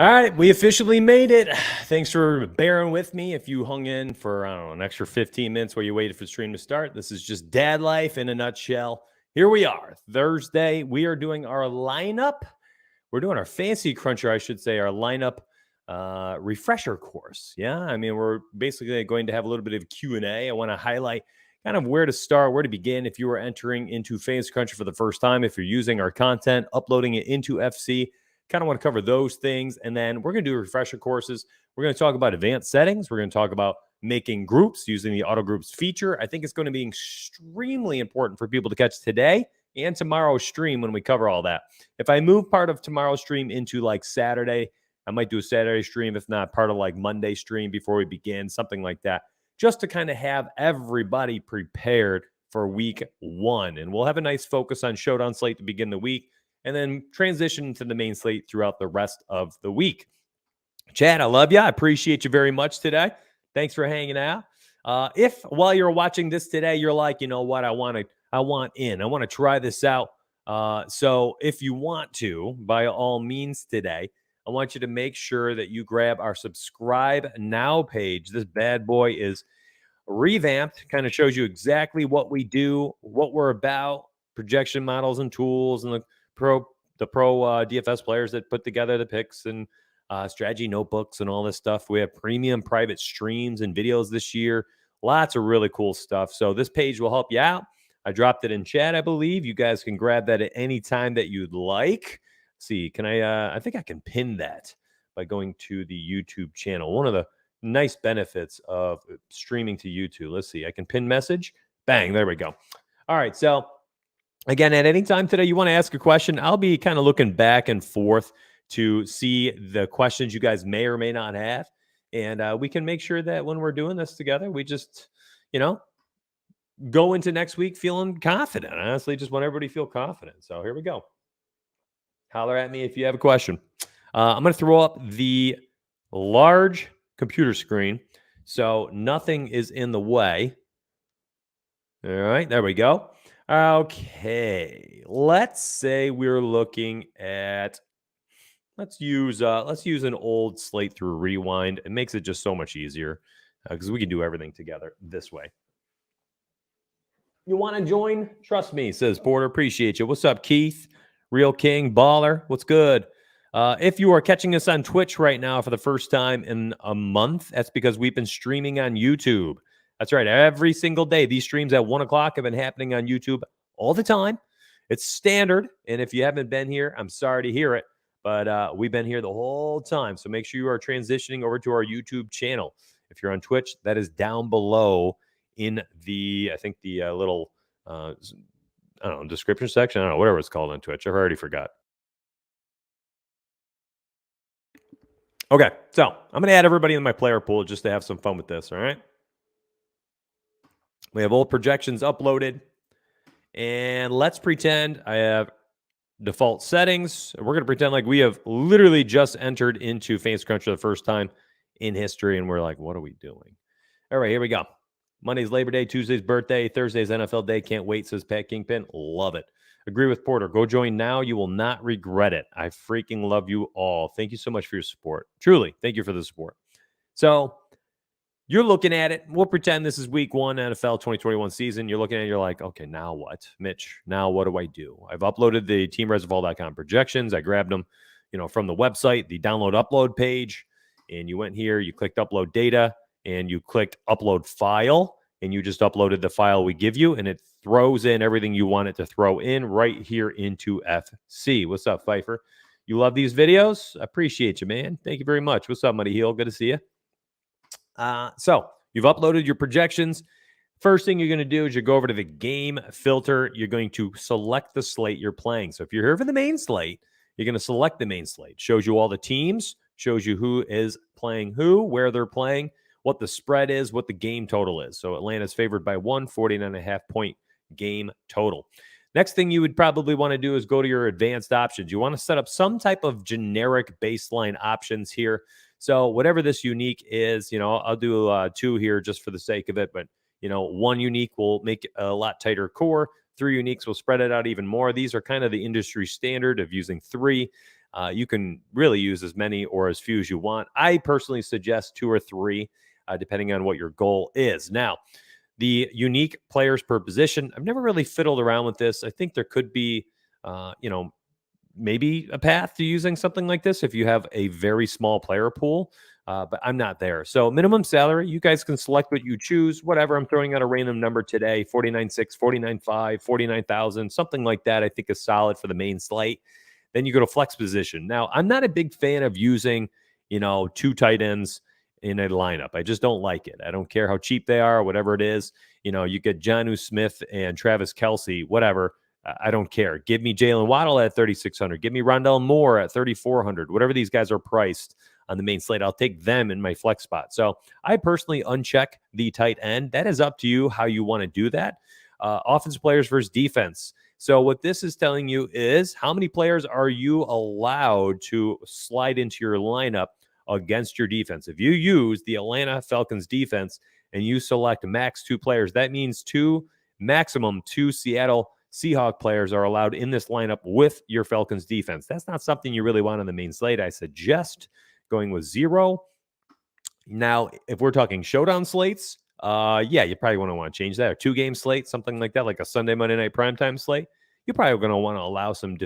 All right, we officially made it. Thanks for bearing with me. If you hung in for, I don't know, an extra 15 minutes while you waited for the stream to start, this is just dad life in a nutshell. Here we are, Thursday. We are doing our lineup. We're doing our fancy cruncher, I should say, our lineup refresher course. Yeah, I mean, we're basically going to have a little bit of Q&A. I want to highlight kind of where to start, where to begin if you are entering into Fantasy Cruncher for the first time, if you're using our content, uploading it into FC. Kind of want to cover those things. And then we're going to do refresher courses. We're going to talk about advanced settings. We're going to talk about making groups using the auto groups feature. I think it's going to be extremely important for people to catch today and tomorrow's stream when we cover all that. If I move part of tomorrow's stream into like Saturday, I might do a Saturday stream, if not part of like Monday stream before we begin, something like that, just to kind of have everybody prepared for week one. And we'll have a nice focus on showdown slate to begin the week, and then transition to the main slate throughout the rest of the week. Chad, I love you. I appreciate you very much today. Thanks for hanging out. If while you're watching this today, you're like, you know what, I want to try this out. So if you want to, by all means today, I want you to make sure that you grab our subscribe now page. This bad boy is revamped, kind of shows you exactly what we do, what we're about, projection models and tools, and the pro DFS players that put together the picks and strategy notebooks and all this stuff. We have premium private streams and videos this year. Lots of really cool stuff. So this page will help you out. I dropped it in chat, I believe. You guys can grab that at any time that you'd like. Let's see, can I think I can pin that by going to the YouTube channel. One of the nice benefits of streaming to YouTube. Let's see, I can pin message. Bang, there we go. All right, so again, at any time today you want to ask a question, I'll be kind of looking back and forth to see the questions you guys may or may not have. And we can make sure that when we're doing this together, we just, go into next week feeling confident. I honestly just want everybody to feel confident. So here we go. Holler at me if you have a question. I'm going to throw up the large computer screen so nothing is in the way. All right, there we go. Okay, let's say we're looking at, let's use an old slate through rewind. It makes it just so much easier because we can do everything together this way. You want to join? Trust me, says Porter. Appreciate you. What's up, Keith? Real King, Baller. What's good? If you are catching us on Twitch right now for the first time in a month, that's because we've been streaming on YouTube. That's right. Every single day. These streams at 1 o'clock have been happening on YouTube all the time. It's standard. And if you haven't been here, I'm sorry to hear it. But we've been here the whole time. So make sure you are transitioning over to our YouTube channel. If you're on Twitch, that is down below in the, I think the little, I don't know, description section. I don't know, whatever it's called on Twitch. I've already forgot. Okay, so I'm going to add everybody in my player pool just to have some fun with this, all right? We have old projections uploaded. And let's pretend I have default settings. We're going to pretend like we have literally just entered into Fantasy Cruncher the first time in history. And we're like, what are we doing? All right, here we go. Monday's Labor Day, Tuesday's birthday, Thursday's NFL Day. Can't wait, says Pat Kingpin. Love it. Agree with Porter. Go join now. You will not regret it. I freaking love you all. Thank you so much for your support. Truly, thank you for the support. So you're looking at it. We'll pretend this is week one NFL 2021 season. You're looking at it. You're like, okay, now what? Mitch, now what do I do? I've uploaded the teamriseorfall.com projections. I grabbed them, from the website, the download upload page. And you went here, you clicked upload data, and you clicked upload file. And you just uploaded the file we give you. And it throws in everything you want it to throw in right here into FC. What's up, Pfeiffer? You love these videos? I appreciate you, man. Thank you very much. What's up, Muddy Heel? Good to see you. So you've uploaded your projections. First thing you're going to do is you go over to the game filter. You're going to select the slate you're playing. So if you're here for the main slate, you're going to select the main slate. Shows you all the teams, shows you who is playing who, where they're playing, what the spread is, what the game total is. So Atlanta's favored by 49.5 point game total. Next thing you would probably want to do is go to your advanced options. You want to set up some type of generic baseline options here. So whatever this unique is, I'll do 2 here just for the sake of it. But, 1 unique will make a lot tighter core. 3 uniques will spread it out even more. These are kind of the industry standard of using 3. You can really use as many or as few as you want. I personally suggest 2 or 3, depending on what your goal is. Now, the unique players per position, I've never really fiddled around with this. I think there could be, maybe a path to using something like this if you have a very small player pool, but I'm not there. So minimum salary, you guys can select what you choose, whatever. I'm throwing out a random number today, 49.6, 49.5, 49,000, something like that I think is solid for the main slate. Then you go to flex position. Now, I'm not a big fan of using, 2 tight ends in a lineup. I just don't like it. I don't care how cheap they are or whatever it is. You get Jonnu Smith and Travis Kelce, whatever. I don't care. Give me Jalen Waddle at 3,600. Give me Rondell Moore at 3,400. Whatever these guys are priced on the main slate, I'll take them in my flex spot. So I personally uncheck the tight end. That is up to you how you want to do that. Offensive players versus defense. So what this is telling you is how many players are you allowed to slide into your lineup against your defense. If you use the Atlanta Falcons defense and you select max 2 players, that means maximum 2 Seattle Seahawk players are allowed in this lineup with your Falcons defense. That's not something you really want on the main slate. I suggest going with 0. Now, if we're talking showdown slates, you probably want to change that. Or 2-game slate, something like that, like a Sunday, Monday night primetime slate. You're probably going to want to allow some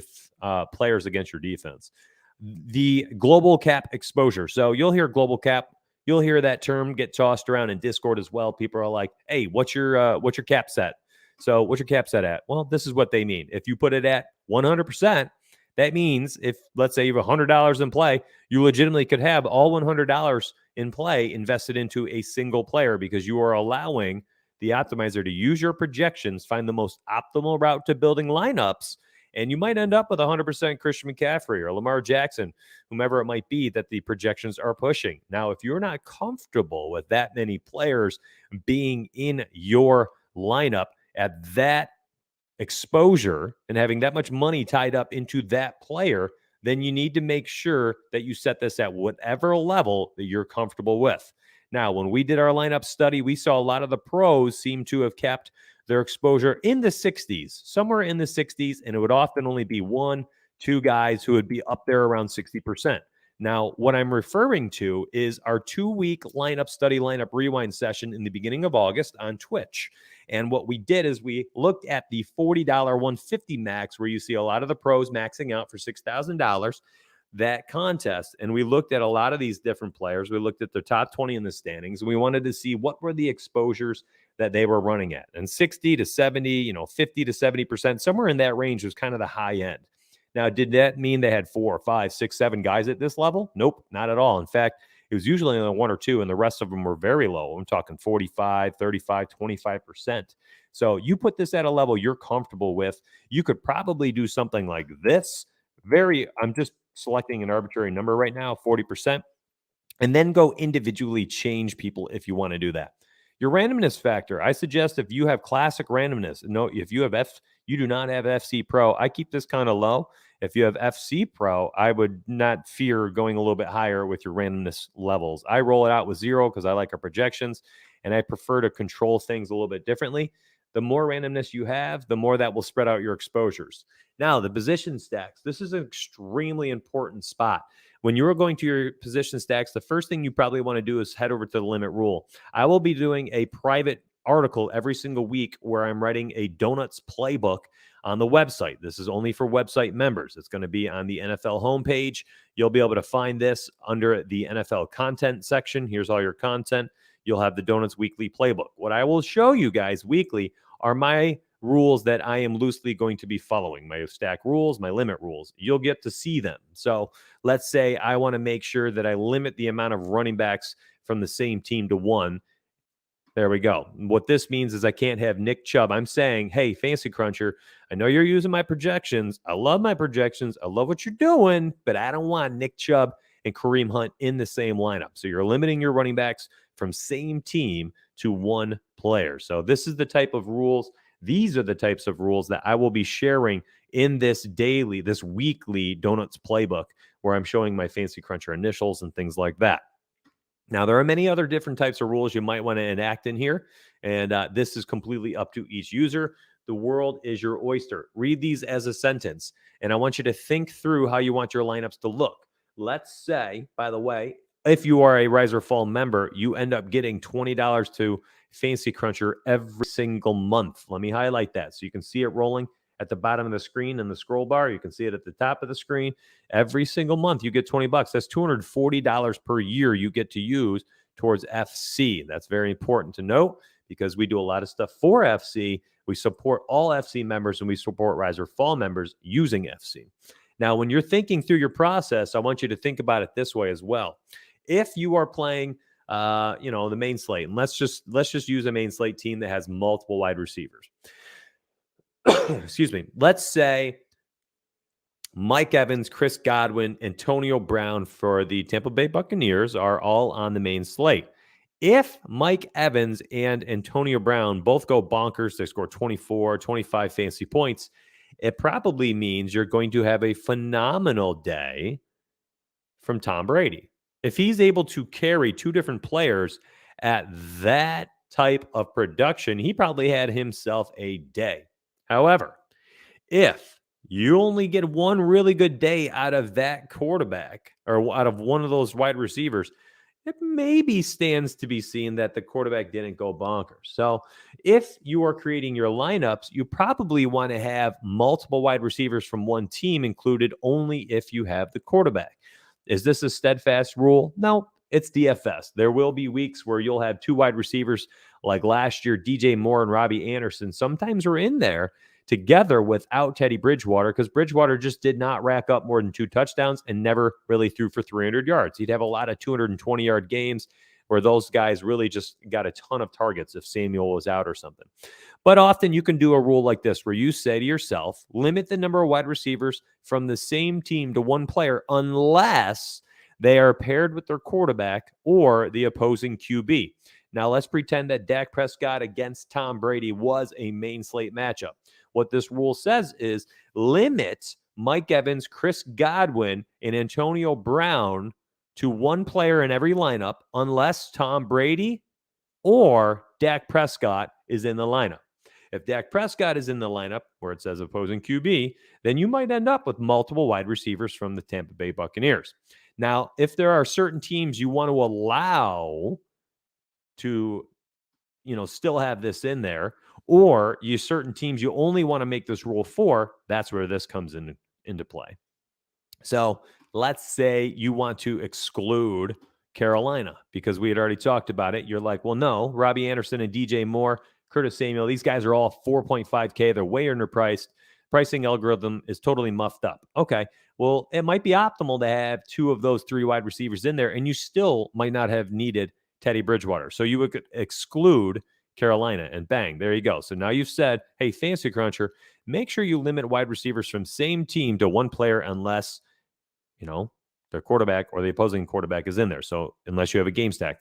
players against your defense. The global cap exposure. So you'll hear global cap. You'll hear that term get tossed around in Discord as well. People are like, hey, what's your cap set? So what's your cap set at? Well, this is what they mean. If you put it at 100%, that means if, let's say you have $100 in play, you legitimately could have all $100 in play invested into a single player because you are allowing the optimizer to use your projections, find the most optimal route to building lineups, and you might end up with 100% Christian McCaffrey or Lamar Jackson, whomever it might be that the projections are pushing. Now, if you're not comfortable with that many players being in your lineup at that exposure and having that much money tied up into that player, then you need to make sure that you set this at whatever level that you're comfortable with. Now, when we did our lineup study, we saw a lot of the pros seem to have kept their exposure in the 60s, somewhere in the 60s, and it would often only be 1-2 guys who would be up there around 60%. Now, what I'm referring to is our 2-week lineup study, lineup rewind session in the beginning of August on Twitch. And what we did is we looked at the $40 150 max, where you see a lot of the pros maxing out for $6,000, that contest. And we looked at a lot of these different players. We looked at the top 20 in the standings. And we wanted to see what were the exposures that they were running at. And 60 to 70, 50 to 70%, somewhere in that range was kind of the high end. Now, did that mean they had 4, 5, 6, 7 guys at this level? Nope, not at all. In fact, it was usually only 1 or 2, and the rest of them were very low. I'm talking 45, 35, 25%. So you put this at a level you're comfortable with. You could probably do something like this. I'm just selecting an arbitrary number right now, 40%, and then go individually change people if you want to do that. Your randomness factor, I suggest if you have classic randomness, if you have you do not have FC Pro, I keep this kind of low. If you have FC Pro, I would not fear going a little bit higher with your randomness levels. I roll it out with 0 because I like our projections, and I prefer to control things a little bit differently. The more randomness you have, the more that will spread out your exposures. Now, the position stacks. This is an extremely important spot. When you're going to your position stacks, the first thing you probably want to do is head over to the limit rule. I will be doing a private article every single week where I'm writing a donuts playbook on the website. This is only for website members. It's going to be on the NFL homepage. You'll be able to find this under the NFL content section. Here's all your content. You'll have the Donuts Weekly Playbook. What I will show you guys weekly are my rules that I am loosely going to be following, my stack rules, my limit rules. You'll get to see them. So let's say I want to make sure that I limit the amount of running backs from the same team to 1. There we go. What this means is I can't have Nick Chubb. I'm saying, hey, Fancy Cruncher, I know you're using my projections. I love my projections. I love what you're doing, but I don't want Nick Chubb and Kareem Hunt in the same lineup. So you're limiting your running backs from same team to 1 player. So this is the type of rules. These are the types of rules that I will be sharing in this weekly Donuts Playbook, where I'm showing my Fancy Cruncher initials and things like that. Now, there are many other different types of rules you might want to enact in here, and this is completely up to each user. the world is your oyster. Read these as a sentence, and I want you to think through how you want your lineups to look. Let's say, by the way, if you are a Rise or Fall member, you end up getting $20 to Fantasy Cruncher every single month. Let me highlight that so you can see it rolling at the bottom of the screen in the scroll bar. You can see it at the top of the screen. Every single month, you get $20. That's $240 per year you get to use towards FC. That's very important to note because we do a lot of stuff for FC. We support all FC members and we support Rise or Fall members using FC. Now, when you're thinking through your process, I want you to think about it this way as well. If you are playing, the main slate, and let's just use a main slate team that has multiple wide receivers. Excuse me. Let's say Mike Evans, Chris Godwin, Antonio Brown for the Tampa Bay Buccaneers are all on the main slate. If Mike Evans and Antonio Brown both go bonkers, they score 24, 25 fantasy points, it probably means you're going to have a phenomenal day from Tom Brady. If he's able to carry two different players at that type of production, he probably had himself a day. However, if you only get one really good day out of that quarterback or out of one of those wide receivers, it maybe stands to be seen that the quarterback didn't go bonkers. So if you are creating your lineups, you probably want to have multiple wide receivers from one team included only if you have the quarterback. Is this a steadfast rule? No, it's DFS. There will be weeks where you'll have two wide receivers like last year, DJ Moore and Robbie Anderson. Sometimes are in there together without Teddy Bridgewater because Bridgewater just did not rack up more than 2 touchdowns and never really threw for 300 yards. He'd have a lot of 220-yard games where those guys really just got a ton of targets if Samuel was out or something. But often you can do a rule like this where you say to yourself, limit the number of wide receivers from the same team to one player unless they are paired with their quarterback or the opposing QB. Now let's pretend that Dak Prescott against Tom Brady was a main slate matchup. What this rule says is limit Mike Evans, Chris Godwin, and Antonio Brown to one player in every lineup unless Tom Brady or Dak Prescott is in the lineup. If Dak Prescott is in the lineup where it says opposing QB, then you might end up with multiple wide receivers from the Tampa Bay Buccaneers. Now, if there are certain teams you want to allow to, still have this in there, or you certain teams you only want to make this rule for, that's where this comes into play. So let's say you want to exclude Carolina because we had already talked about it. You're like, well, no, Robbie Anderson and DJ Moore, Curtis Samuel, these guys are all 4.5K. They're way underpriced. Pricing algorithm is totally muffed up. Okay, well, it might be optimal to have 2 of those 3 wide receivers in there, and you still might not have needed Teddy Bridgewater. So you would exclude Carolina, and bang, there you go. So now you've said, hey, Fantasy Cruncher, make sure you limit wide receivers from same team to one player unless, their quarterback or the opposing quarterback is in there. So unless you have a game stack.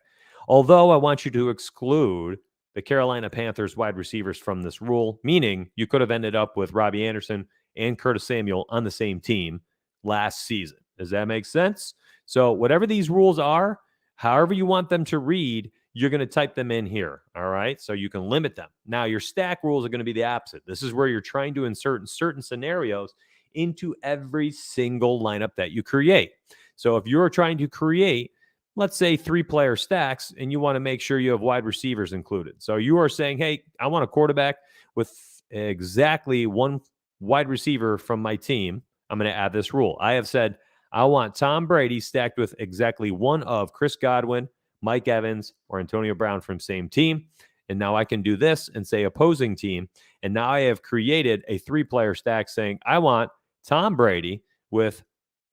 Although I want you to exclude the Carolina Panthers wide receivers from this rule, meaning you could have ended up with Robbie Anderson and Curtis Samuel on the same team last season. Does that make sense? So whatever these rules are, however you want them to read, you're going to type them in here, all right? So you can limit them. Now, your stack rules are going to be the opposite. This is where you're trying to insert certain scenarios into every single lineup that you create. So if you're trying to create, let's say, 3-player stacks, and you want to make sure you have wide receivers included. So you are saying, hey, I want a quarterback with exactly one wide receiver from my team. I'm going to add this rule. I have said I want Tom Brady stacked with exactly one of Chris Godwin, Mike Evans, or Antonio Brown from same team. And now I can do this and say opposing team. And now I have created a 3-player stack saying I want Tom Brady with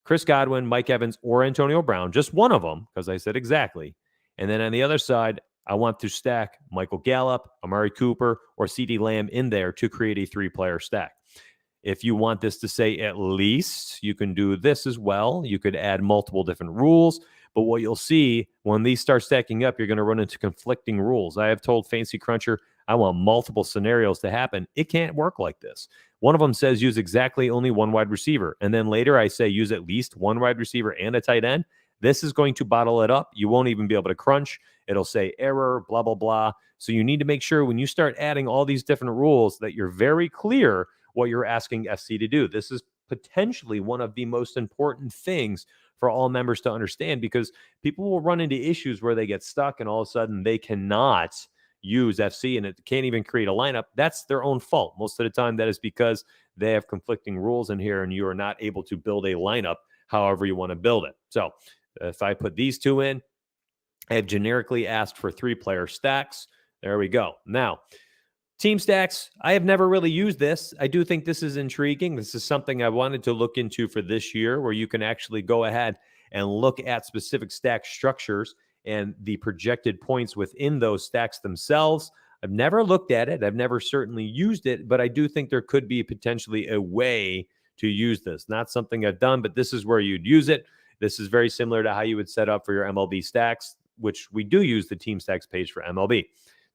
Chris Godwin, Mike Evans, or Antonio Brown, just one of them, because I said exactly. And then on the other side, I want to stack Michael Gallup, Amari Cooper, or CeeDee Lamb in there to create a 3-player stack. If you want this to say at least, you can do this as well. You could add multiple different rules. But what you'll see when these start stacking up, you're going to run into conflicting rules. I have told Fantasy Cruncher I want multiple scenarios to happen. It can't work like this. One of them says use exactly only one wide receiver. And then later I say use at least one wide receiver and a tight end. This is going to bottle it up. You won't even be able to crunch. It'll say error, blah, blah, blah. So you need to make sure when you start adding all these different rules that you're very clear what you're asking FC to do. This is potentially one of the most important things for all members to understand, because people will run into issues where they get stuck and all of a sudden they cannot use FC and it can't even create a lineup. That's their own fault. Most of the time, that is because they have conflicting rules in here and you are not able to build a lineup however you want to build it. So if I put these two in, I have generically asked for 3-player stacks. There we go. Now, team stacks, I have never really used this. I do think this is intriguing. This is something I wanted to look into for this year, where you can actually go ahead and look at specific stack structures and the projected points within those stacks themselves. I've never looked at it. I've never certainly used it, but I do think there could be potentially a way to use this. Not something I've done, but this is where you'd use it. This is very similar to how you would set up for your MLB stacks, which we do use the team stacks page for MLB.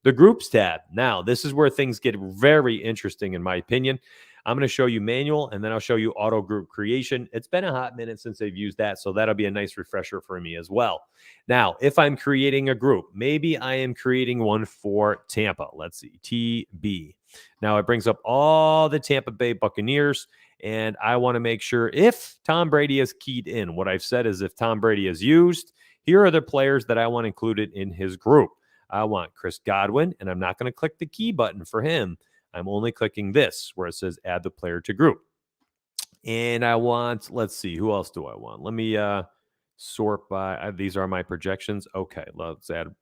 The groups tab. Now, this is where things get very interesting, in my opinion. I'm going to show you manual, and then I'll show you auto group creation. It's been a hot minute since I've used that, so that'll be a nice refresher for me as well. Now, if I'm creating a group, maybe I am creating one for Tampa. Let's see, TB. Now, it brings up all the Tampa Bay Buccaneers, and I want to make sure if Tom Brady is keyed in. What I've said is if Tom Brady is used, here are the players that I want included in his group. I want Chris Godwin, and I'm not going to click the key button for him. I'm only clicking this where it says add the player to group. And I want, let's see, who else do I want? Let me sort by, these are my projections. Okay, let's add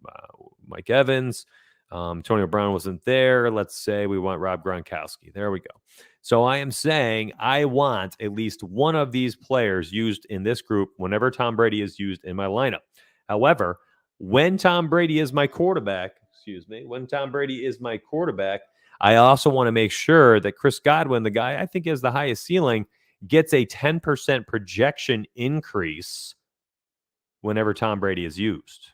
Mike Evans. Antonio Brown wasn't there. Let's say we want Rob Gronkowski. There we go. So I am saying I want at least one of these players used in this group whenever Tom Brady is used in my lineup. However, when Tom Brady is my quarterback, I also want to make sure that Chris Godwin, the guy I think has the highest ceiling, gets a 10% projection increase whenever Tom Brady is used.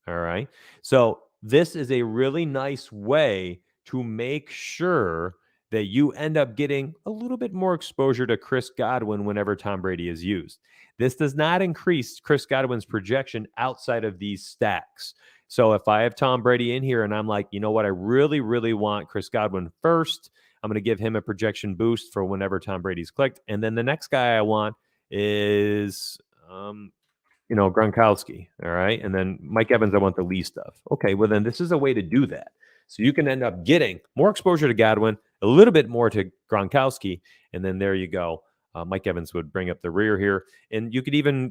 All right. So this is a really nice way to make sure that you end up getting a little bit more exposure to Chris Godwin whenever Tom Brady is used. This does not increase Chris Godwin's projection outside of these stacks. So if I have Tom Brady in here and I'm like, you know what, I really, really want Chris Godwin first, I'm going to give him a projection boost for whenever Tom Brady's clicked. And then the next guy I want is, Gronkowski. All right. And then Mike Evans, I want the least of. Okay. Well, then this is a way to do that. So you can end up getting more exposure to Godwin, a little bit more to Gronkowski. And then there you go. Mike Evans would bring up the rear here. And you could even,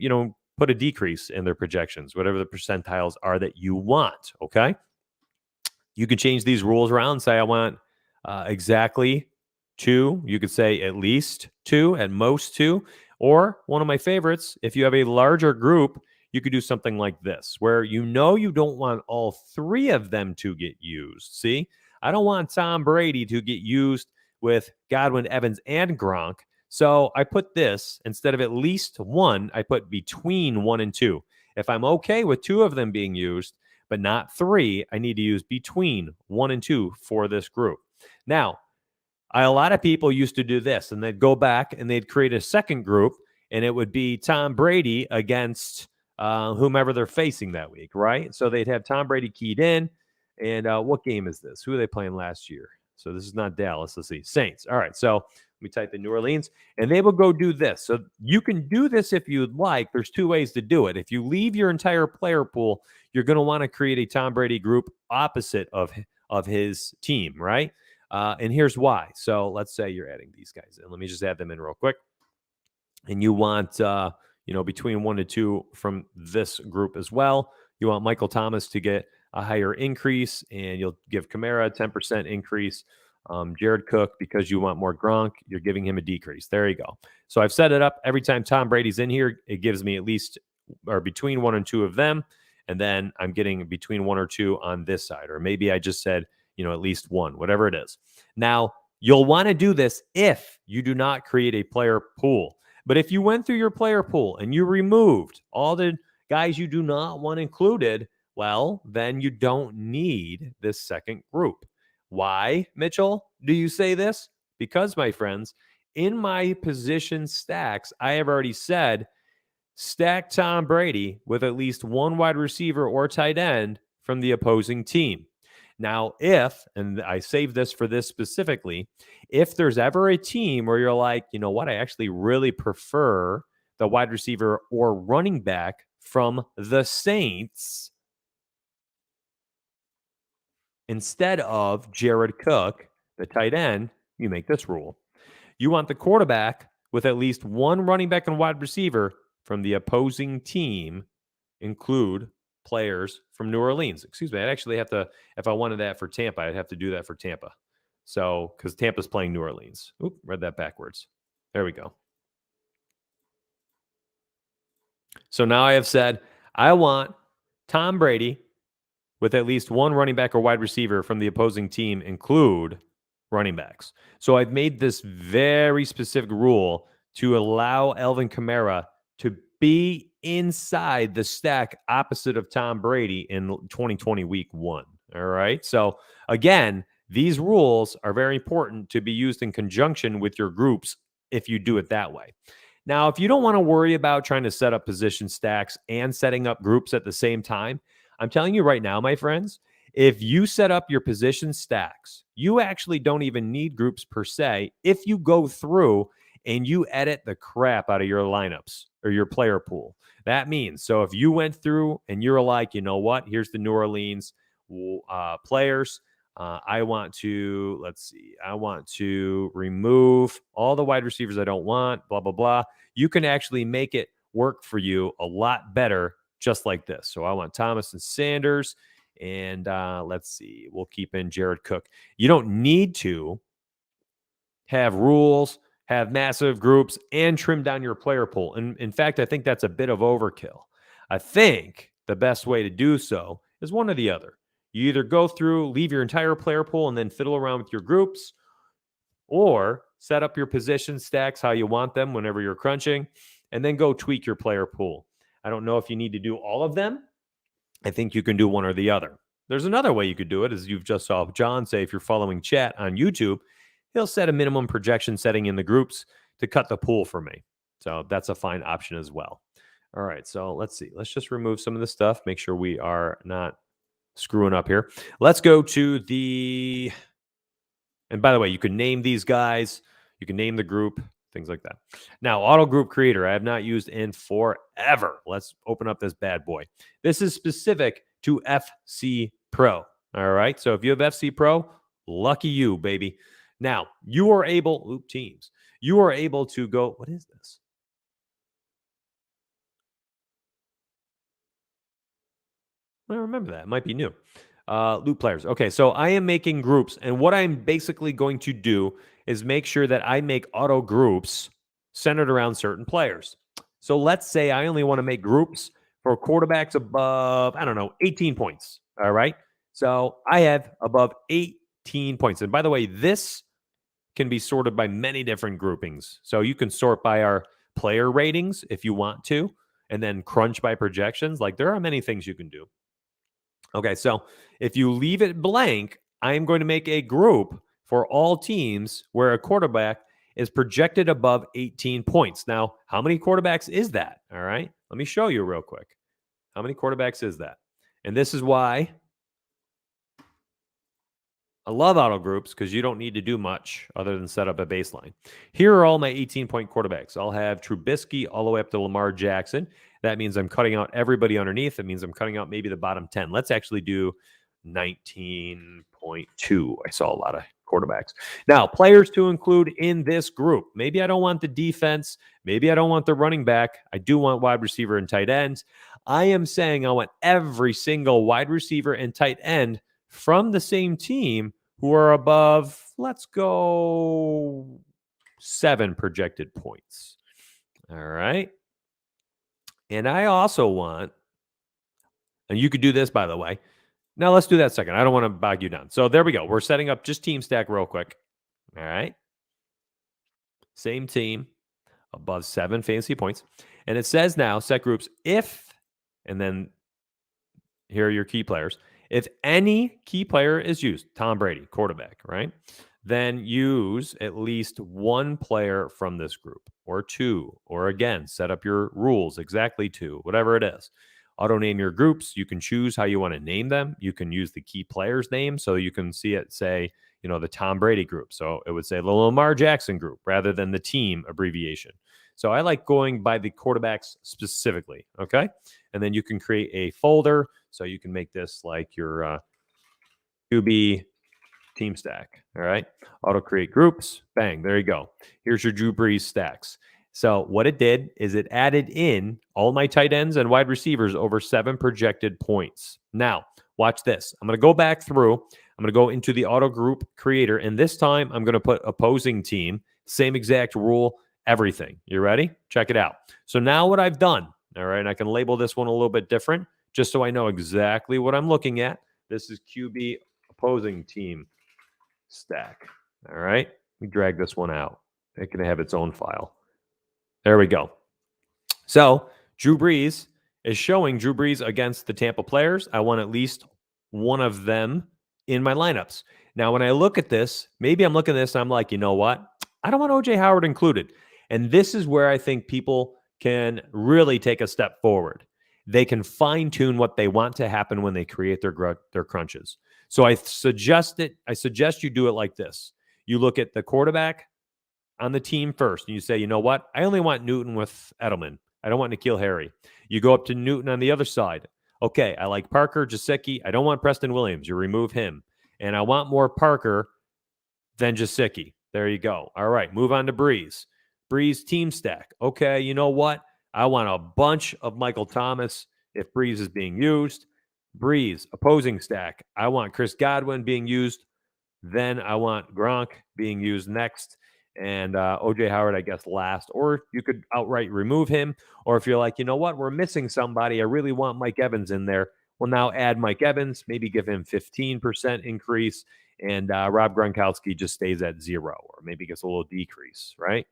put a decrease in their projections, whatever the percentiles are that you want. Okay. You could change these rules around. Say, I want exactly 2. You could say at least 2, at most 2. Or one of my favorites, if you have a larger group, you could do something like this, where you don't want all 3 of them to get used. See, I don't want Tom Brady to get used with Godwin, Evans, and Gronk. So I put this, instead of at least 1, I put between 1 and 2. If I'm okay with 2 of them being used, but not 3, I need to use between 1 and 2 for this group. Now, a lot of people used to do this, and they'd go back and they'd create a second group, and it would be Tom Brady against whomever they're facing that week, right? So they'd have Tom Brady keyed in, and what game is this? Who are they playing last year? So this is not Dallas. Let's see. Saints. All right, so we type in New Orleans, and they will go do this. So you can do this if you'd like. There's 2 ways to do it. If you leave your entire player pool, you're going to want to create a Tom Brady group opposite of his team, right? And here's why. So let's say you're adding these guys in. Let me just add them in real quick. And you want, between 1 to 2 from this group as well. You want Michael Thomas to get a higher increase, and you'll give Kamara a 10% increase. Jared Cook, because you want more Gronk, you're giving him a decrease. There you go. So I've set it up. Every time Tom Brady's in here, it gives me at least or between 1 and 2 of them. And then I'm getting between 1 or 2 on this side. Or maybe I just said, at least 1, whatever it is. Now, you'll want to do this if you do not create a player pool. But if you went through your player pool and you removed all the guys you do not want included, well, then you don't need this second group. Why, Mitchell, do you say this? Because, my friends, in my position stacks, I have already said stack Tom Brady with at least one wide receiver or tight end from the opposing team. Now, if, and I saved this for this specifically, if there's ever a team where you're like, you know what, I actually really prefer the wide receiver or running back from the Saints instead of Jared Cook, the tight end, you make this rule. You want the quarterback with at least one running back and wide receiver from the opposing team include players from New Orleans. Excuse me. I'd actually have to, if I wanted that for Tampa, I'd have to do that for Tampa. So, because Tampa's playing New Orleans. Oop, read that backwards. There we go. So now I have said, I want Tom Brady with at least one running back or wide receiver from the opposing team include running backs. So I've made this very specific rule to allow Alvin Kamara to be inside the stack opposite of Tom Brady in 2020 week 1. All right. So again, these rules are very important to be used in conjunction with your groups if you do it that way. Now, if you don't want to worry about trying to set up position stacks and setting up groups at the same time, I'm telling you right now, my friends, if you set up your position stacks, you actually don't even need groups per se if you go through and you edit the crap out of your lineups or your player pool. That means, so if you went through and you're like, you know what, here's the New Orleans players. I want to, I want to remove all the wide receivers I don't want, blah, blah, blah. You can actually make it work for you a lot better just like this. So I want Thomas and Sanders, and let's see, we'll keep in Jared Cook. You don't need to have rules, have massive groups, and trim down your player pool. And in fact, I think that's a bit of overkill. I think the best way to do so is one or the other. You either go through, leave your entire player pool, and then fiddle around with your groups, or set up your position stacks how you want them whenever you're crunching, and then go tweak your player pool. I don't know if you need to do all of them. I think you can do one or the other. There's another way you could do it, as you've just saw John say, if you're following chat on YouTube, he'll set a minimum projection setting in the groups to cut the pool for me. So that's a fine option as well. All right, so let's see. Let's just remove some of the stuff, make sure we are not screwing up here. Let's go to the, and by the way, you can name these guys, you can name the group, things like that. Now, auto group creator, I have not used in forever. Let's open up this bad boy. This is specific to FC Pro. All right. So if you have FC Pro, lucky you, baby. Now, you are able, teams, you are able to go, what is this? I don't remember that. It might be new. Loop players. Okay, so I am making groups, and what I'm basically going to do is make sure that I make auto groups centered around certain players. So let's say I only want to make groups for quarterbacks above, I don't know, 18 points. All right. So I have above 18 points. And by the way, this can be sorted by many different groupings. So you can sort by our player ratings if you want to, and then crunch by projections. Like there are many things you can do. Okay, so if you leave it blank, I'm going to make a group for all teams where a quarterback is projected above 18 points. Now, how many quarterbacks is that? All right, let me show you real quick. How many quarterbacks is that? And this is why I love auto groups, because you don't need to do much other than set up a baseline. Here are all my 18-point quarterbacks. I'll have Trubisky all the way up to Lamar Jackson. That means I'm cutting out everybody underneath. That means I'm cutting out maybe the bottom 10. Let's actually do 19.2. I saw a lot of quarterbacks. Now, players to include in this group. Maybe I don't want the defense. Maybe I don't want the running back. I do want wide receiver and tight ends. I am saying I want every single wide receiver and tight end from the same team who are above, let's go, 7 projected points. All right. And I also want, and you could do this, by the way. Now let's do that second. I don't want to bog you down. So there we go. We're setting up just team stack real quick. All right. Same team above 7 fantasy points. And it says now set groups if, and then here are your key players. If any key player is used, Tom Brady, quarterback, right? then use at least one player from this group, or two, or again, set up your rules, exactly two, whatever it is. Auto name your groups. You can choose how you want to name them. You can use the key player's name, so you can see it say, the Tom Brady group. So it would say the Lamar Jackson group rather than the team abbreviation. So I like going by the quarterbacks specifically, okay? And then you can create a folder. So you can make this like your QB team stack, all right? Auto create groups, bang, there you go. Here's your Drew Brees stacks. So what it did is it added in all my tight ends and wide receivers over 7 projected points. Now, watch this. I'm going to go back through. I'm going to go into the auto group creator, and this time I'm going to put opposing team, same exact rule, everything. You ready? Check it out. So now what I've done, all right, and I can label this one a little bit different just so I know exactly what I'm looking at. This is QB opposing team stack. All right. We drag this one out. It can have its own file. There we go. So Drew Brees is showing Drew Brees against the Tampa players. I want at least one of them in my lineups. Now, when I look at this, maybe I'm looking at this and I'm like, you know what? I don't want OJ Howard included. And this is where I think people can really take a step forward. They can fine tune what they want to happen when they create their crunches. So I suggest you do it like this. You look at the quarterback on the team first, and you say, you know what? I only want Newton with Edelman. I don't want N'Keal Harry. You go up to Newton on the other side. Okay, I like Parker, Gesicki. I don't want Preston Williams. You remove him. And I want more Parker than Gesicki. There you go. All right, move on to Brees. Brees team stack. Okay, you know what? I want a bunch of Michael Thomas if Brees is being used. Brees, opposing stack. I want Chris Godwin being used. Then I want Gronk being used next. And OJ Howard, I guess, last. Or you could outright remove him. Or if you're like, you know what, we're missing somebody. I really want Mike Evans in there. Well, now add Mike Evans. Maybe give him 15% increase. And Rob Gronkowski just stays at 0. Or maybe gets a little decrease, right?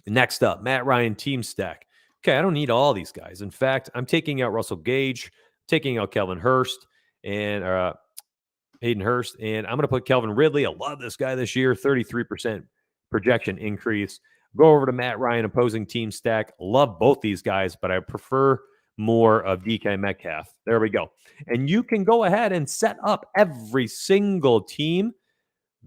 Next up, Matt Ryan team stack. Okay, I don't need all these guys. In fact, I'm taking out Russell Gage, taking out Kelvin Hurst, and Hayden Hurst, and I'm going to put Calvin Ridley. I love this guy this year, 33% projection increase. Go over to Matt Ryan opposing team stack. Love both these guys, but I prefer more of DK Metcalf. There we go. And you can go ahead and set up every single team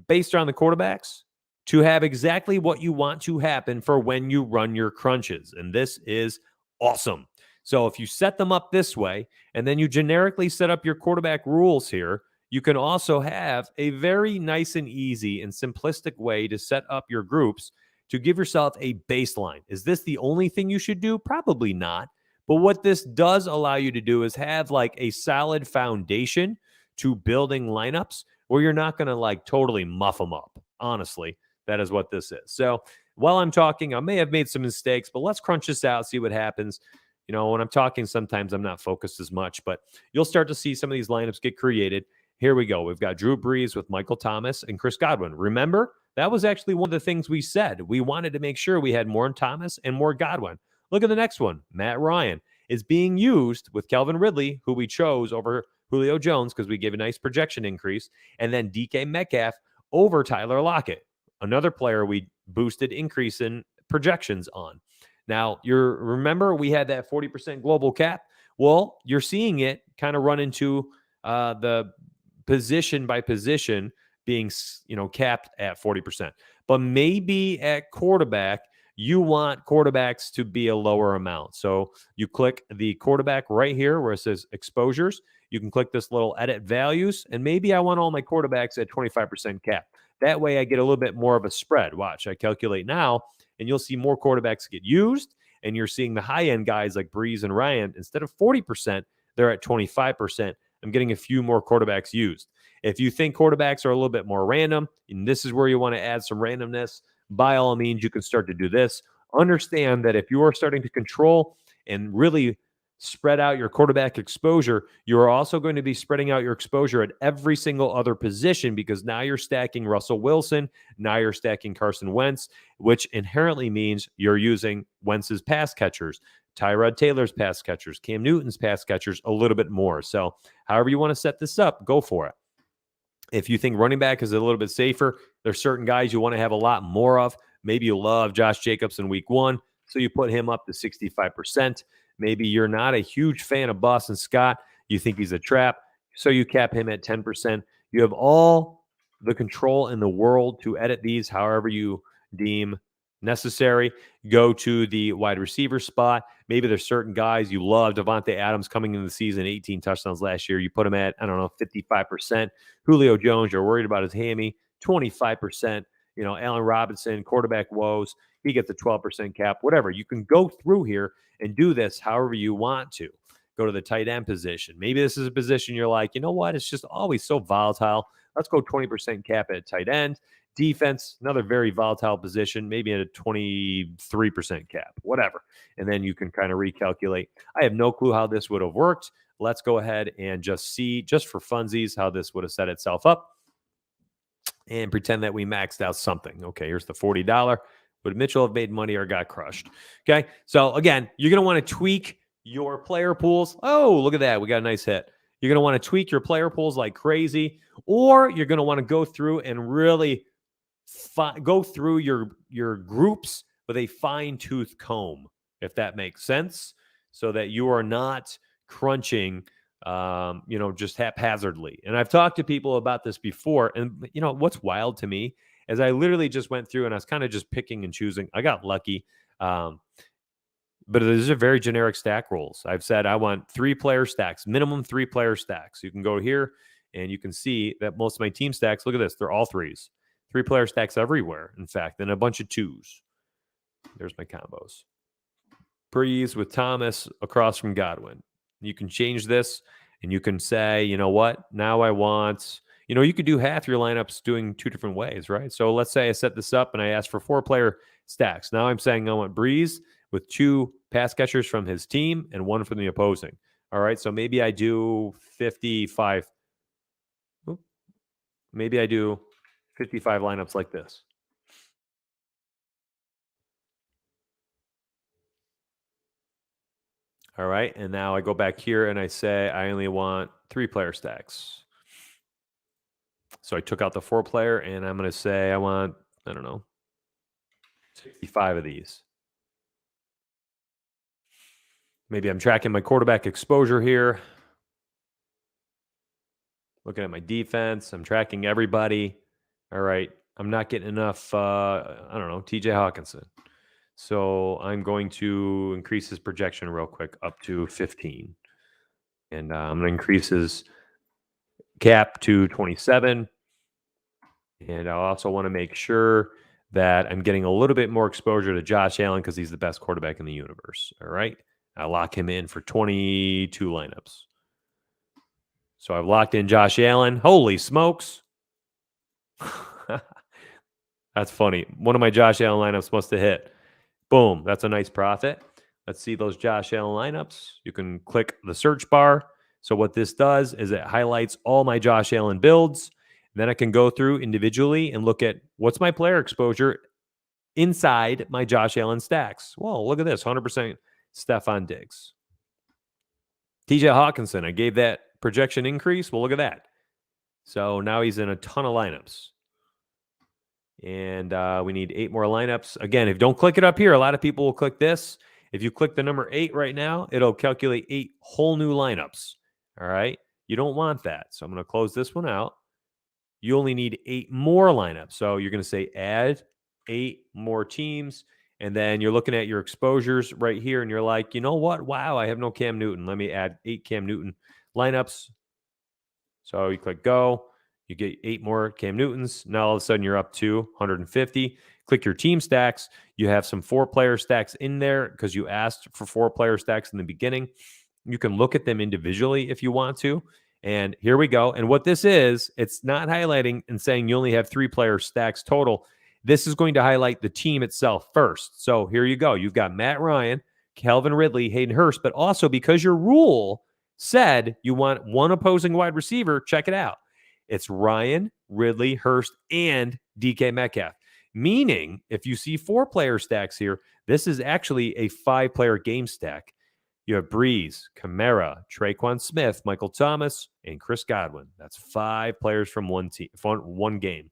based on the quarterbacks to have exactly what you want to happen for when you run your crunches. And this is awesome. So if you set them up this way, and then you generically set up your quarterback rules here, you can also have a very nice and easy and simplistic way to set up your groups to give yourself a baseline. Is this the only thing you should do? Probably not. But what this does allow you to do is have like a solid foundation to building lineups where you're not going to like totally muff them up. Honestly, that is what this is. So while I'm talking, I may have made some mistakes, but let's crunch this out, see what happens. When I'm talking, sometimes I'm not focused as much, but you'll start to see some of these lineups get created. Here we go. We've got Drew Brees with Michael Thomas and Chris Godwin. Remember, that was actually one of the things we said. We wanted to make sure we had more Thomas and more Godwin. Look at the next one. Matt Ryan is being used with Calvin Ridley, who we chose over Julio Jones because we gave a nice projection increase, and then DK Metcalf over Tyler Lockett, another player we boosted increase in projections on. Now, remember we had that 40% global cap? Well, you're seeing it kind of run into the position by position being, capped at 40%. But maybe at quarterback, you want quarterbacks to be a lower amount. So you click the quarterback right here where it says exposures. You can click this little edit values, and maybe I want all my quarterbacks at 25% cap. That way I get a little bit more of a spread. Watch, I calculate now, and you'll see more quarterbacks get used, and you're seeing the high-end guys like Brees and Ryan, instead of 40%, they're at 25%. I'm getting a few more quarterbacks used. If you think quarterbacks are a little bit more random, and this is where you want to add some randomness, by all means, you can start to do this. Understand that if you are starting to control and really spread out your quarterback exposure, you're also going to be spreading out your exposure at every single other position, because now you're stacking Russell Wilson, now you're stacking Carson Wentz, which inherently means you're using Wentz's pass catchers, Tyrod Taylor's pass catchers, Cam Newton's pass catchers a little bit more. So however you want to set this up, go for it. If you think running back is a little bit safer, there's certain guys you want to have a lot more of. Maybe you love Josh Jacobs in week 1, so you put him up to 65%. Maybe you're not a huge fan of Boston Scott. You think he's a trap, so you cap him at 10%. You have all the control in the world to edit these however you deem necessary. Go to the wide receiver spot. Maybe there's certain guys you love. Devontae Adams coming into the season, 18 touchdowns last year. You put him at, 55%. Julio Jones, you're worried about his hammy, 25%. Allen Robinson, quarterback woes, he gets a 12% cap, whatever. You can go through here and do this however you want to. Go to the tight end position. Maybe this is a position you're like, you know what? It's just always so volatile. Let's go 20% cap at tight end. Defense, another very volatile position, maybe at a 23% cap, whatever. And then you can kind of recalculate. I have no clue how this would have worked. Let's go ahead and just see, just for funsies, how this would have set itself up and pretend that we maxed out something. Okay, here's the $40. Would Mitchell have made money or got crushed? Okay, so again, you're going to want to tweak your player pools. Oh, look at that. We got a nice hit. You're going to want to tweak your player pools like crazy, or you're going to want to go through and really go through your groups with a fine-tooth comb, if that makes sense, so that you are not crunching just haphazardly. And I've talked to people about this before, and what's wild to me is I literally just went through and I was kind of just picking and choosing. I got lucky, but these are very generic stack rules. I've said I want 3-player stacks, minimum 3-player stacks. You can go here and you can see that most of my team stacks, look at this, they're all 3s. 3-player stacks everywhere, in fact, and a bunch of 2s. There's my combos. Brees with Thomas across from Godwin. You can change this, and you can say, you know what? Now I want, you could do half your lineups doing 2 different ways, right? So let's say I set this up and I ask for 4-player stacks. Now I'm saying I want Brees with 2 pass catchers from his team and 1 from the opposing. All right, so maybe I do 55. Maybe I do 55 lineups like this. All right, and now I go back here and I say I only want 3-player stacks. So I took out the 4-player and I'm going to say I want, 65 of these. Maybe I'm tracking my quarterback exposure here. Looking at my defense. I'm tracking everybody. All right. I'm not getting enough, TJ Hawkinson. So I'm going to increase his projection real quick up to 15. And I'm going to increase his cap to 27. And I also want to make sure that I'm getting a little bit more exposure to Josh Allen because he's the best quarterback in the universe. All right. I lock him in for 22 lineups. So I've locked in Josh Allen. Holy smokes. That's funny. One of my Josh Allen lineups must have hit. Boom. That's a nice profit. Let's see those Josh Allen lineups. You can click the search bar. So what this does is it highlights all my Josh Allen builds. Then I can go through individually and look at what's my player exposure inside my Josh Allen stacks. Well, look at this. 100% Stephon Diggs. TJ Hawkinson, I gave that projection increase. Well, look at that. So now he's in a ton of lineups. And we need 8 more lineups. Again, if you don't click it up here, a lot of people will click this. If you click the number 8 right now, it'll calculate 8 whole new lineups. All right. You don't want that. So I'm going to close this one out. You only need 8 more lineups. So you're going to say add 8 more teams. And then you're looking at your exposures right here. And you're like, you know what? Wow, I have no Cam Newton. Let me add 8 Cam Newton lineups. So you click go. You get 8 more Cam Newtons. Now all of a sudden you're up to 150. Click your team stacks. You have some 4-player stacks in there because you asked for 4-player stacks in the beginning. You can look at them individually if you want to. And here we go. And what this is, it's not highlighting and saying you only have 3-player stacks total. This is going to highlight the team itself first. So here you go. You've got Matt Ryan, Calvin Ridley, Hayden Hurst, but also because your rule said you want 1 opposing wide receiver, check it out. It's Ryan, Ridley, Hurst, and DK Metcalf. Meaning, if you see 4-player stacks here, this is actually a 5-player game stack. You have Brees, Kamara, Traquan Smith, Michael Thomas, and Chris Godwin. That's 5 players from one team, one game.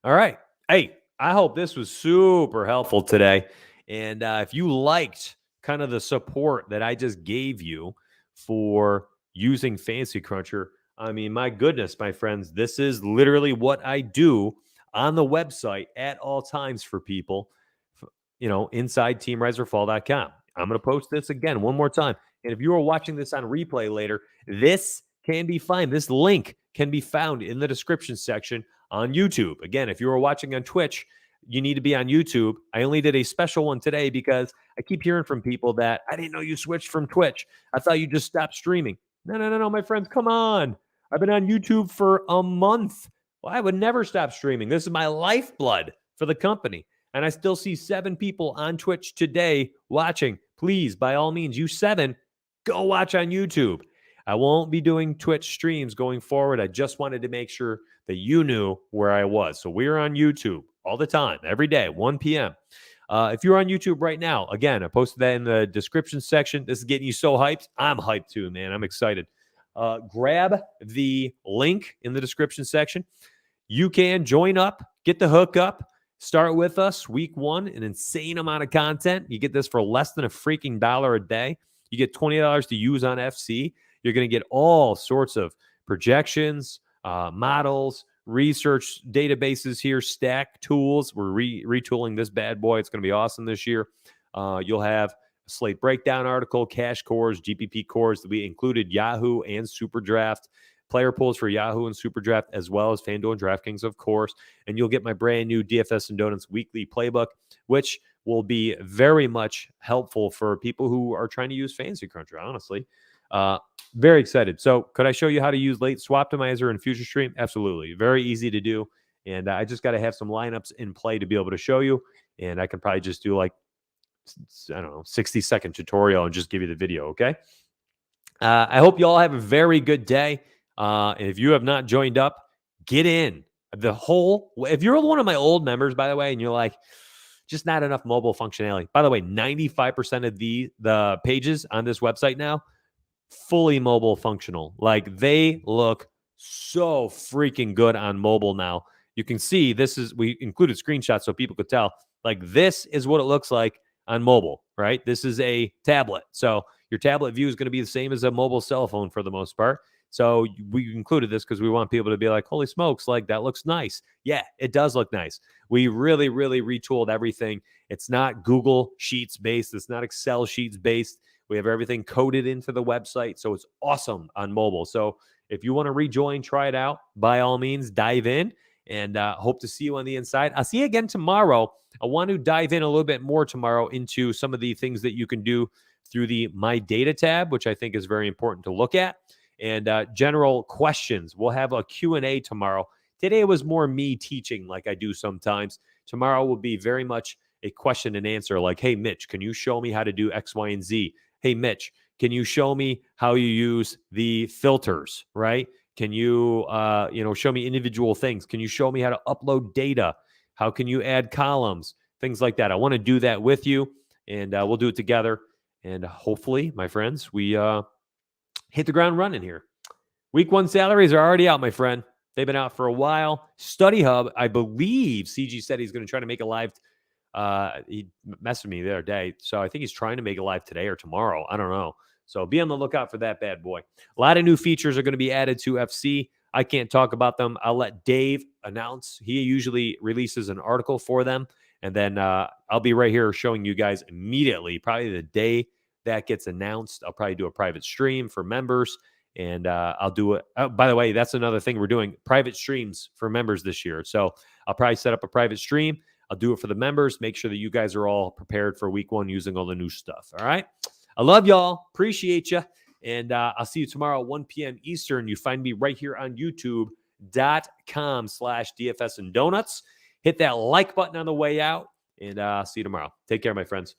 All right. Hey, I hope this was super helpful today. And if you liked kind of the support that I just gave you for using Fantasy Cruncher, I mean, my goodness, my friends, this is literally what I do on the website at all times for people, inside teamriseorfall.com. I'm going to post this again one more time. And if you are watching this on replay later, this can be found. This link can be found in the description section on YouTube. Again, if you are watching on Twitch, you need to be on YouTube. I only did a special one today because I keep hearing from people that I didn't know you switched from Twitch. I thought you just stopped streaming. No, my friends, come on. I've been on YouTube for a month. Well, I would never stop streaming. This is my lifeblood for the company. And I still see 7 people on Twitch today watching. Please, by all means, you 7, go watch on YouTube. I won't be doing Twitch streams going forward. I just wanted to make sure that you knew where I was. So we're on YouTube all the time, every day, 1 p.m. If you're on YouTube right now, again, I posted that in the description section. This is getting you so hyped. I'm hyped too, man. I'm excited. Grab the link in the description section. You can join up, get the hookup, start with us week 1, an insane amount of content. You get this for less than a freaking $1 a day. You get $20 to use on FC. You're going to get all sorts of projections, models, research databases here, stack tools. We're retooling this bad boy. It's going to be awesome this year. You'll have a slate breakdown article, cash cores, GPP cores. We included Yahoo and Superdraft, player pools for Yahoo and Superdraft, as well as FanDuel and DraftKings, of course. And you'll get my brand new DFS and Donuts weekly playbook, which will be very much helpful for people who are trying to use Fantasy Cruncher, honestly. Very excited. So could I show you how to use late swap optimizer and future stream? Absolutely. Very easy to do. And I just got to have some lineups in play to be able to show you. And I can probably just do 60-second tutorial and just give you the video. Okay. I hope you all have a very good day. And if you have not joined up, get in if you're one of my old members, by the way, and you're like, just not enough mobile functionality. By the way, 95% of the pages on this website now, fully mobile functional. Like, they look so freaking good on mobile now. You can see we included screenshots so people could tell, like, this is what it looks like on mobile, right? This is a tablet. So your tablet view is going to be the same as a mobile cell phone for the most part. So we included this because we want people to be like, holy smokes, like, that looks nice. Yeah, it does look nice. We really, really retooled everything. It's not Google Sheets based. It's not Excel Sheets based. We have everything coded into the website. So it's awesome on mobile. So if you want to rejoin, try it out, by all means, dive in, and hope to see you on the inside. I'll see you again tomorrow. I want to dive in a little bit more tomorrow into some of the things that you can do through the My Data tab, which I think is very important to look at, and general questions. We'll have a Q&A tomorrow. Today was more me teaching like I do sometimes. Tomorrow will be very much a question and answer, like, hey, Mitch, can you show me how to do X, Y, and Z? Hey, Mitch, can you show me how you use the filters, right? Can you, show me individual things? Can you show me how to upload data? How can you add columns? Things like that. I want to do that with you, and we'll do it together. And hopefully, my friends, we hit the ground running here. Week 1 salaries are already out, my friend. They've been out for a while. Study Hub, I believe CG said he's going to try to make a live. He messaged me the other day. So I think he's trying to make it live today or tomorrow. I don't know. So be on the lookout for that bad boy. A lot of new features are going to be added to FC. I can't talk about them. I'll let Dave announce. He usually releases an article for them. And then I'll be right here showing you guys immediately, probably the day that gets announced. I'll probably do a private stream for members. And I'll do it. Oh, by the way, that's another thing we're doing, private streams for members this year. So I'll probably set up a private stream. I'll do it for the members. Make sure that you guys are all prepared for week 1 using all the new stuff. All right. I love y'all. Appreciate you. And I'll see you tomorrow at 1 p.m. Eastern. You find me right here on youtube.com/DFS and Donuts. Hit that like button on the way out. And I'll see you tomorrow. Take care, my friends.